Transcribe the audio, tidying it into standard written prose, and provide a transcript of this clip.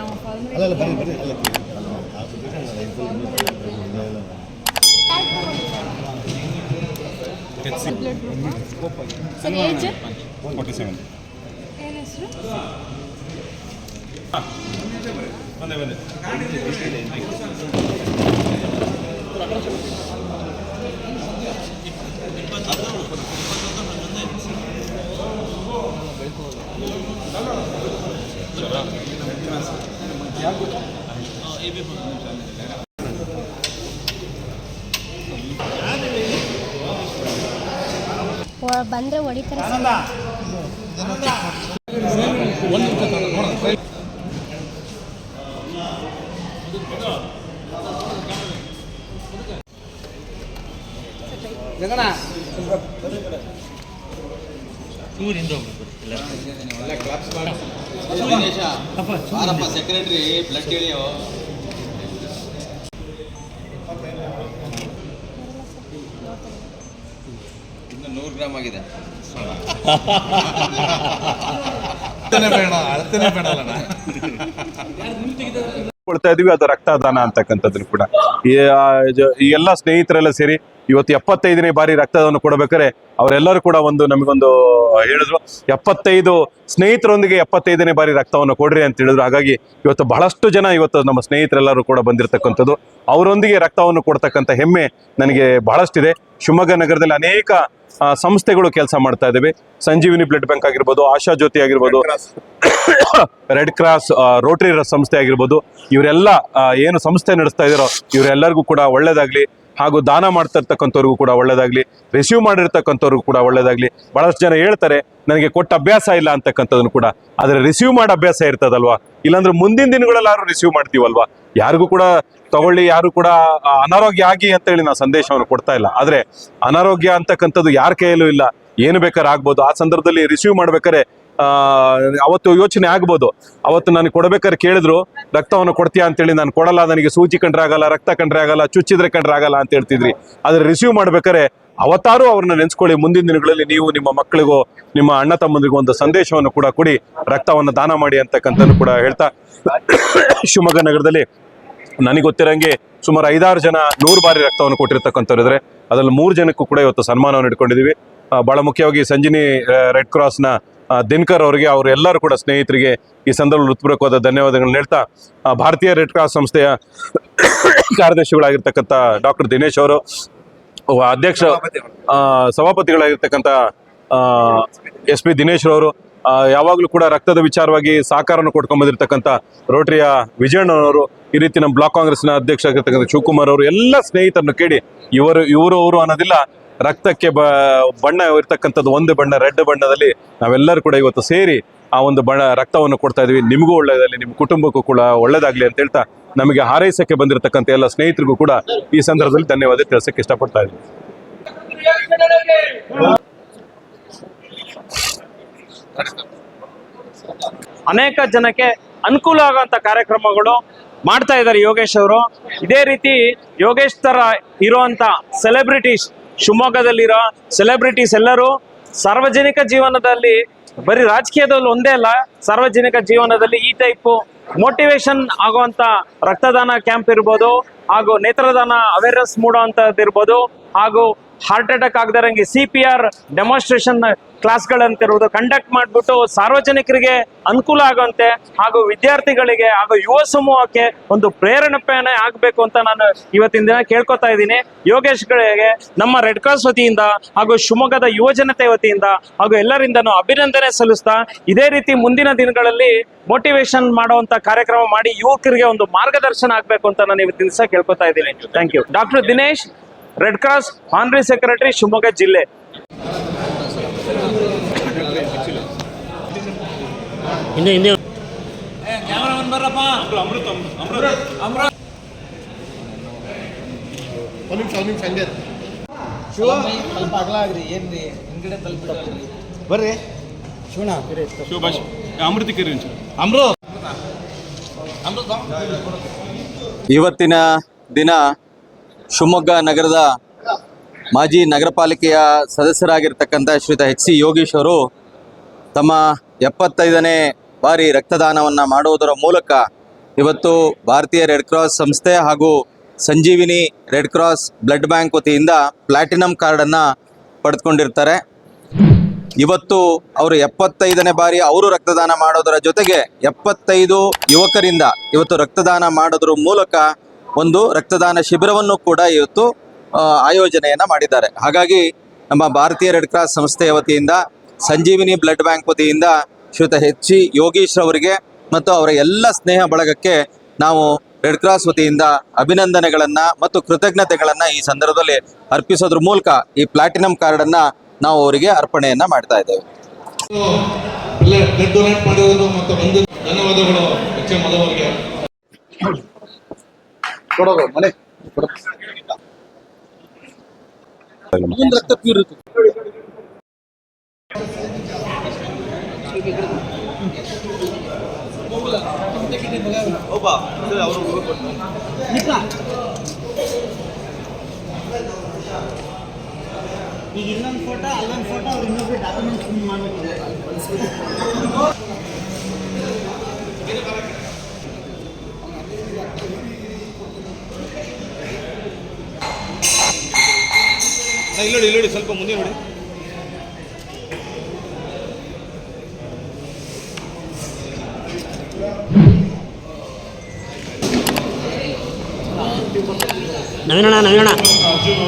ನಾವು ಅಲ್ಲ ಬನ್ನಿ ಬನ್ನಿ ಅಲ್ಲ ಸರ್ ಏಜ್ 47 ಏನು ಹೆಸರು ಬಂದೆ ಬಂದೆ ಬಂದರೆ ಹೊಡಿತಾರೆ ಸೆಕ್ರೆಟರಿ ಬ್ಲಡ್ ಹೇಳಿಯೋ ಇನ್ನು 100 ಗ್ರಾಮ್ ಆಗಿದೆ. ಕೊಡ್ತಾ ಇದೀವಿ ಅದು ರಕ್ತದಾನ ಅಂತಕ್ಕಂಥದ್ದು ಕೂಡ ಈ ಎಲ್ಲ ಸ್ನೇಹಿತರೆಲ್ಲ ಸೇರಿ ಇವತ್ತು 75ನೇ ಬಾರಿ ರಕ್ತದಾನ ಕೊಡಬೇಕಾದ್ರೆ ಅವರೆಲ್ಲರೂ ಕೂಡ ನಮಗೊಂದು ಹೇಳಿದ್ರು 75 ಸ್ನೇಹಿತರೊಂದಿಗೆ 75ನೇ ಬಾರಿ ರಕ್ತವನ್ನು ಕೊಡ್ರಿ ಅಂತ ಹೇಳಿದ್ರು. ಹಾಗಾಗಿ ಇವತ್ತು ಬಹಳಷ್ಟು ಜನ ಇವತ್ತು ನಮ್ಮ ಸ್ನೇಹಿತರೆಲ್ಲರೂ ಕೂಡ ಬಂದಿರತಕ್ಕಂಥದ್ದು, ಅವರೊಂದಿಗೆ ರಕ್ತವನ್ನು ಕೊಡ್ತಕ್ಕಂಥ ಹೆಮ್ಮೆ ನನಗೆ ಬಹಳಷ್ಟಿದೆ. ಶಿವಮೊಗ್ಗ ನಗರದಲ್ಲಿ ಅನೇಕ ಸಂಸ್ಥೆಗಳು ಕೆಲಸ ಮಾಡ್ತಾ ಇದ್ದೇವೆ. ಸಂಜೀವಿನಿ ಬ್ಲಡ್ ಬ್ಯಾಂಕ್ ಆಗಿರ್ಬೋದು, ಆಶಾ ಜ್ಯೋತಿ ಆಗಿರ್ಬೋದು, ರೆಡ್ ಕ್ರಾಸ್, ರೋಟರಿ ಸಂಸ್ಥೆ ಆಗಿರ್ಬೋದು, ಇವರೆಲ್ಲ ಏನು ಸಂಸ್ಥೆ ನಡೆಸ್ತಾ ಇದ್ದಾರೋ ಇವರೆಲ್ಲರಿಗೂ ಕೂಡ ಒಳ್ಳೇದಾಗ್ಲಿ, ಹಾಗೂ ದಾನ ಮಾಡ್ತಾ ಇರ್ತಕ್ಕಂಥವ್ರಿಗೂ ಕೂಡ ಒಳ್ಳೇದಾಗ್ಲಿ, ರಿಸೀವ್ ಮಾಡಿರ್ತಕ್ಕಂಥವ್ರಿಗೂ ಕೂಡ ಒಳ್ಳೇದಾಗ್ಲಿ. ಬಹಳಷ್ಟು ಜನ ಹೇಳ್ತಾರೆ ನನಗೆ ಕೊಟ್ಟ ಅಭ್ಯಾಸ ಇಲ್ಲ ಅಂತಕ್ಕಂಥದ್ದನ್ನು ಕೂಡ, ಆದರೆ ರಿಸೀವ್ ಮಾಡೋ ಅಭ್ಯಾಸ ಇರ್ತದಲ್ವಾ, ಇಲ್ಲಾಂದ್ರೆ ಮುಂದಿನ ದಿನಗಳಲ್ಲಿ ಯಾರು ರಿಸೀವ್ ಮಾಡ್ತೀವಲ್ವಾ. ಯಾರಿಗೂ ಕೂಡ ತಗೊಳ್ಳಿ, ಯಾರು ಕೂಡ ಅನಾರೋಗ್ಯ ಆಗಿ ಅಂತೇಳಿ ನಾವು ಸಂದೇಶವನ್ನು ಕೊಡ್ತಾ ಇಲ್ಲ. ಆದರೆ ಅನಾರೋಗ್ಯ ಅಂತಕ್ಕಂಥದ್ದು ಯಾರ ಕೈಯಲ್ಲೂ ಇಲ್ಲ, ಏನು ಬೇಕಾದ್ರೆ ಆಗ್ಬೋದು. ಆ ಸಂದರ್ಭದಲ್ಲಿ ರಿಸೀವ್ ಮಾಡ್ಬೇಕಾದ್ರೆ ಅವತ್ತು ಯೋಚನೆ ಆಗ್ಬೋದು, ಅವತ್ತು ನನಗೆ ಕೊಡ್ಬೇಕಾದ್ರೆ ಕೇಳಿದ್ರು ರಕ್ತವನ್ನು ಕೊಡ್ತೀಯಾ ಅಂತೇಳಿ, ನಾನು ಕೊಡಲ್ಲ, ನನಗೆ ಸೂಜಿ ಕಂಡ್ರೆ ಆಗಲ್ಲ, ರಕ್ತ ಕಂಡ್ರೆ ಆಗಲ್ಲ, ಚುಚ್ಚಿದ್ರೆ ಕಂಡ್ರೆ ಆಗಲ್ಲ ಅಂತ ಹೇಳ್ತಿದ್ರಿ. ಆದರೆ ರಿಸೀವ್ ಮಾಡ್ಬೇಕಾದ್ರೆ ಅವತ್ತಾರು ಅವ್ರನ್ನ ನೆನೆಸ್ಕೊಳ್ಳಿ, ಮುಂದಿನ ದಿನಗಳಲ್ಲಿ ನೀವು ನಿಮ್ಮ ಮಕ್ಕಳಿಗೋ ನಿಮ್ಮ ಅಣ್ಣ ತಮ್ಮಂದಿರಿಗೂ ಒಂದು ಸಂದೇಶವನ್ನು ಕೂಡ ಕೊಡಿ, ರಕ್ತವನ್ನು ದಾನ ಮಾಡಿ ಅಂತಕ್ಕಂಥದ್ದು ಕೂಡ ಹೇಳ್ತಾ, ಶಿವಮೊಗ್ಗ ನಗರದಲ್ಲಿ ನನಗೆ ಗೊತ್ತಿರಂಗೆ ಸುಮಾರು 5-6 ಜನ 100 ಬಾರಿ ರಕ್ತವನ್ನು ಕೊಟ್ಟಿರ್ತಕ್ಕಂಥವ್ರು ಇದ್ದಾರೆ. ಅದರಲ್ಲಿ 3 ಜನಕ್ಕೂ ಕೂಡ ಇವತ್ತು ಸನ್ಮಾನವನ್ನು ಇಟ್ಕೊಂಡಿದ್ದೀವಿ. ಬಹಳ ಮುಖ್ಯವಾಗಿ ಸಂಜಿನಿ ರೆಡ್ ಕ್ರಾಸ್ನ ದಿನಕರ್ ಅವರಿಗೆ, ಅವರೆಲ್ಲರೂ ಕೂಡ ಸ್ನೇಹಿತರಿಗೆ ಈ ಸಂದರ್ಭದಲ್ಲಿ ಹೃತ್ಪೂರ್ವಕವಾದ ಧನ್ಯವಾದಗಳನ್ನ ಹೇಳ್ತಾ, ಭಾರತೀಯ ರೆಡ್ ಕ್ರಾಸ್ ಸಂಸ್ಥೆಯ ಕಾರ್ಯದರ್ಶಿಗಳಾಗಿರ್ತಕ್ಕಂಥ ಡಾಕ್ಟರ್ ದಿನೇಶ್ ಅವರು, ಅಧ್ಯಕ್ಷ ಸಭಾಪತಿಗಳಾಗಿರ್ತಕ್ಕಂಥ SP ದಿನೇಶ್ ಅವರು, ಯಾವಾಗಲೂ ಕೂಡ ರಕ್ತದ ವಿಚಾರವಾಗಿ ಸಹಕಾರವನ್ನು ಕೊಟ್ಕೊಂಡ್ ಬಂದಿರತಕ್ಕಂಥ ರೋಟರಿಯ ವಿಜಯಣ್ಣನವರು, ಈ ರೀತಿ ನಮ್ಮ ಬ್ಲಾಕ್ ಕಾಂಗ್ರೆಸ್ನ ಅಧ್ಯಕ್ಷ ಆಗಿರ್ತಕ್ಕಂಥ ಶಿವಕುಮಾರ್ ಅವರು, ಎಲ್ಲ ಸ್ನೇಹಿತರನ್ನು ಕೇಳಿ ಇವರು ಅನ್ನೋದಿಲ್ಲ, ರಕ್ತಕ್ಕೆ ಬಣ್ಣ ಇರ್ತಕ್ಕಂಥದ್ದು ಒಂದು ಬಣ್ಣ, ರೆಡ್ ಬಣ್ಣದಲ್ಲಿ ನಾವೆಲ್ಲರೂ ಕೂಡ ಇವತ್ತು ಸೇರಿ ಆ ಒಂದು ರಕ್ತವನ್ನು ಕೊಡ್ತಾ ಇದೀವಿ. ನಿಮಗೂ ಒಳ್ಳೆಯದಾಗಲಿ, ನಿಮ್ಮ ಕುಟುಂಬಕ್ಕೂ ಕೂಡ ಒಳ್ಳೇದಾಗ್ಲಿ ಅಂತ ಹೇಳ್ತಾ, ನಮಗೆ ಹಾರೈಸಕ್ಕೆ ಬಂದಿರತಕ್ಕಂಥ ಎಲ್ಲ ಸ್ನೇಹಿತರಿಗೂ ಕೂಡ ಈ ಸಂದರ್ಭದಲ್ಲಿ ಧನ್ಯವಾದ ತಿಳಿಸಕ್ಕೆ ಇಷ್ಟಪಡ್ತಾ ಇದ್ದೀನಿ. ಅನೇಕ ಜನಕ್ಕೆ ಅನುಕೂಲ ಆಗುವಂತ ಕಾರ್ಯಕ್ರಮಗಳು ಮಾಡ್ತಾ ಇದ್ದಾರೆ ಯೋಗೇಶ್ ಅವರು. ಇದೇ ರೀತಿ ಯೋಗೇಶ್ ತರ ಇರುವಂತ ಸೆಲೆಬ್ರಿಟೀಸ್, ಶಿವಮೊಗ್ಗದಲ್ಲಿರೋ ಸೆಲೆಬ್ರಿಟೀಸ್ ಎಲ್ಲರೂ ಸಾರ್ವಜನಿಕ ಜೀವನದಲ್ಲಿ, ಬರೀ ರಾಜಕೀಯದಲ್ಲಿ ಒಂದೇ ಅಲ್ಲ, ಸಾರ್ವಜನಿಕ ಜೀವನದಲ್ಲಿ ಈ ಟೈಪು ಮೋಟಿವೇಶನ್ ಆಗುವಂತ ರಕ್ತದಾನ ಕ್ಯಾಂಪ್ ಇರ್ಬೋದು, ಹಾಗೂ ನೇತ್ರದಾನ ಅವೇರ್ನೆಸ್ ಮೂಡುವಂಥದ್ದು ಇರ್ಬೋದು, ಹಾಗೂ ಹಾರ್ಟ್ ಅಟ್ಯಾಕ್ ಆಗದಾರಂಗೆ CPR ಡೆಮಾನ್ಸ್ಟ್ರೇಷನ್ ಕ್ಲಾಸ್ಗಳಂತಿರುವುದು ಕಂಡಕ್ಟ್ ಮಾಡಿಬಿಟ್ಟು ಸಾರ್ವಜನಿಕರಿಗೆ ಅನುಕೂಲ ಆಗುವಂತೆ, ಹಾಗೂ ವಿದ್ಯಾರ್ಥಿಗಳಿಗೆ ಹಾಗೂ ಯುವ ಸಮೂಹಕ್ಕೆ ಒಂದು ಪ್ರೇರಣೆ ಆಗಬೇಕು ಅಂತ ನಾನು ಇವತ್ತಿನ ದಿನ ಕೇಳ್ಕೊತಾ ಇದ್ದೀನಿ. ಯೋಗೇಶ್ಗಳಿಗೆ ನಮ್ಮ ರೆಡ್ ಕ್ರಾಸ್ ವತಿಯಿಂದ ಹಾಗೂ ಶಿವಮೊಗ್ಗದ ಯುವ ಜನತೆ ವತಿಯಿಂದ ಹಾಗೂ ಎಲ್ಲರಿಂದನೂ ಅಭಿನಂದನೆ ಸಲ್ಲಿಸ್ತಾ, ಇದೇ ರೀತಿ ಮುಂದಿನ ದಿನಗಳಲ್ಲಿ ಮೋಟಿವೇಶನ್ ಮಾಡುವಂತ ಕಾರ್ಯಕ್ರಮ ಮಾಡಿ ಯುವಕರಿಗೆ ಒಂದು ಮಾರ್ಗದರ್ಶನ ಆಗಬೇಕು ಅಂತ ನಾನು ಇವತ್ತಿನ ದಿವಸ ಕೇಳ್ಕೊತಾ ಇದ್ದೀನಿ. Thank you. Doctor Dinesh, red cross honorary secretary, Shivamogga ಜಿಲ್ಲೆ. ಬರ್ರಿ ಇವತ್ತಿನ ದಿನ ಶಿವಮೊಗ್ಗ ನಗರದ ಮಾಜಿ ನಗರ ಪಾಲಿಕೆಯ ಸದಸ್ಯರಾಗಿರ್ತಕ್ಕಂಥ ಶ್ರೀಯುತ HC ಯೋಗೀಶ್ ಅವರು ತಮ್ಮ 75ನೇ ಬಾರಿ ರಕ್ತದಾನವನ್ನು ಮಾಡುವುದರ ಮೂಲಕ ಇವತ್ತು ಭಾರತೀಯ ರೆಡ್ ಕ್ರಾಸ್ ಸಂಸ್ಥೆ ಹಾಗೂ ಸಂಜೀವಿನಿ ರೆಡ್ ಕ್ರಾಸ್ ಬ್ಲಡ್ ಬ್ಯಾಂಕ್ ವತಿಯಿಂದ ಪ್ಲಾಟಿನಂ ಕಾರ್ಡನ್ನು ಪಡೆದುಕೊಂಡಿರ್ತಾರೆ. ಇವತ್ತು ಅವರು 75ನೇ ಬಾರಿ ಅವರು ರಕ್ತದಾನ ಮಾಡೋದರ ಜೊತೆಗೆ 75 ಯುವಕರಿಂದ ಇವತ್ತು ರಕ್ತದಾನ ಮಾಡೋದ್ರ ಮೂಲಕ ಒಂದು ರಕ್ತದಾನ ಶಿಬಿರವನ್ನು ಕೂಡ ಇವತ್ತು ಆಯೋಜನೆಯನ್ನು ಮಾಡಿದ್ದಾರೆ. ಹಾಗಾಗಿ ನಮ್ಮ ಭಾರತೀಯ ರೆಡ್ ಕ್ರಾಸ್ ಸಂಸ್ಥೆಯ ವತಿಯಿಂದ ಸಂಜೀವಿನಿ ಬ್ಲಡ್ ಬ್ಯಾಂಕ್ ವತಿಯಿಂದ ಶ್ರೀಯುತ ಎಚ್ ಸಿ ಯೋಗೀಶ್ ಅವರಿಗೆ ಮತ್ತು ಅವರ ಎಲ್ಲ ಸ್ನೇಹ ಬಳಗಕ್ಕೆ ನಾವು ರೆಡ್ ಕ್ರಾಸ್ ವತಿಯಿಂದ ಅಭಿನಂದನೆಗಳನ್ನು ಮತ್ತು ಕೃತಜ್ಞತೆಗಳನ್ನು ಈ ಸಂದರ್ಭದಲ್ಲಿ ಅರ್ಪಿಸೋದ್ರ ಮೂಲಕ ಈ ಪ್ಲಾಟಿನಂ ಕಾರ್ಡನ್ನು ನಾವು ಅವರಿಗೆ ಅರ್ಪಣೆಯನ್ನು ಮಾಡ್ತಾ ಇದ್ದೇವೆ. ಬ್ಲಡ್ ಡೊನೇಟ್ ಮಾಡಿರೋದು ಮತ್ತು ಒಂದು ಧನ್ಯವಾದಗಳು ಎಚ್ ಎಂ ಅವರಿಗೆ. ಕೊಡೋದು ಮನೆ ರಕ್ತ ಪ್ಯೂರ್ ಇರುತ್ತೆ. ಈಗ ಇಲ್ಲೊಂದು ಫೋಟೋ ಅಲ್ಲೊಂದು ಫೋಟೋ ಅವ್ರು ಇನ್ನೊಬ್ರು ಡಾಕ್ಯುಮೆಂಟ್ಸ್ ಮಾಡಬೇಕು. ಇಲ್ಲಿ ನೋಡಿ ಸ್ವಲ್ಪ ಮುಂದೆ ನೋಡಿ. ನವೀನಣ್ಣ ಜಿಲ್ಲಾ